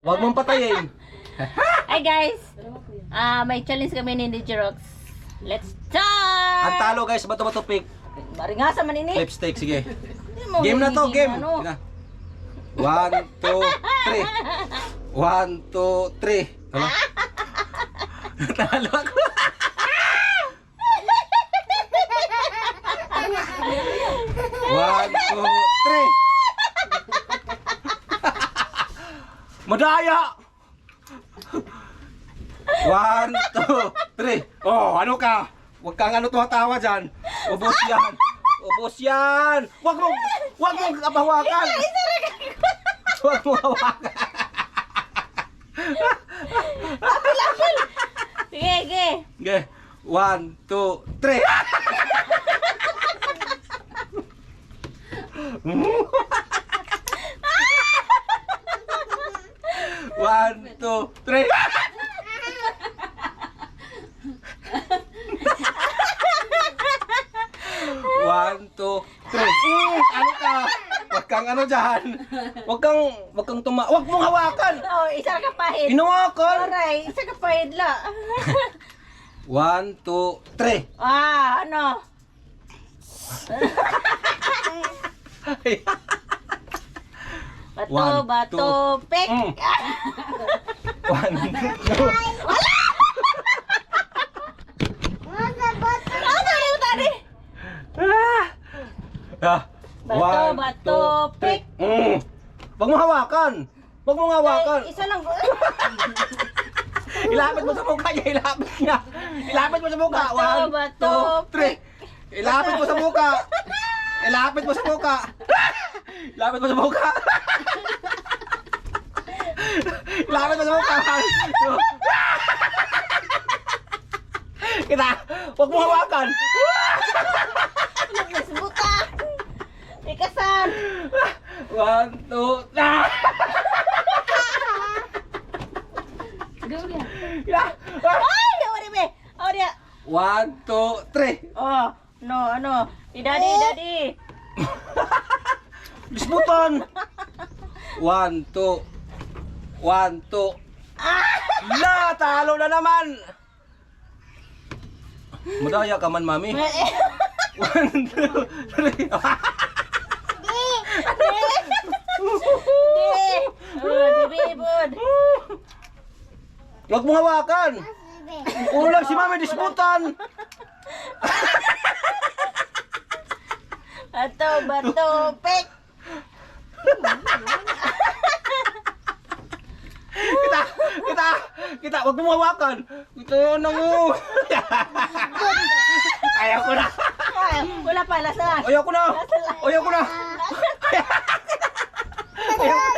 Huwag mong patayin. Hi guys! May challenge kami ni Dijerox. Let's start! Ang talo guys, bato-bato pick. Maringasa man ini. Lipstick, sige. Hindi mo Game na to, hihigin, game. ano. Sige na. 1, 2, 3. 1, 2, 3. Talo. Talo ako. One, two, three. Madaya. 1, 2, 3. Oh, ano ka? Huwag kang ano tuwatawa dyan. Ubos yan. Ubos yan. Huwag mo hawakan. Huwag mo hawakan. Sige, sige. Okay. 1, 2, 3. One, two, three. One, two, three. Ano ka? Huwag kang ano dyan. Huwag kang huwag mong hawakan. Oh, isa ka pahid. Hinawakan. Aray, isa ka pahid la. 1, 2, 3. Ano? Bato, One, bato, two. pek. 1, 2. Ano yung tadi? Bato, bato, pek. Huwag mong hawakan. Huwag mong hawakan. Ay, isa lang. Ilapit mo sa mukha niya. Ilapit niya. Ilapit mo sa mukha. Bato, 1, bato, 2, 3. Ilapit mo sa mukha. Ilapit mo sa mukha. Ilapit mo sa mukha. Ilapit mo sa mukha. Kita. Huwag mo hawakan. Nasbuta. Ikasan. 1, 2, Ay, awari be. Awari. 1, 2, 3. Oh, no, ano? Daddy, daddy. Disputan. 1, 2. 1, 2. La, talo na naman. Madaya ka man, mami. 1, 2, 3. Bibod. Huwag mong hawakan. Ulang si mami, disputan. Bato, bato, pek. Kita, huwag mong hawakan. Ito na mo. Ayaw ko na. Ay, wala pa, lasa. Ayaw ko na. Ayaw ko na. Ayaw ko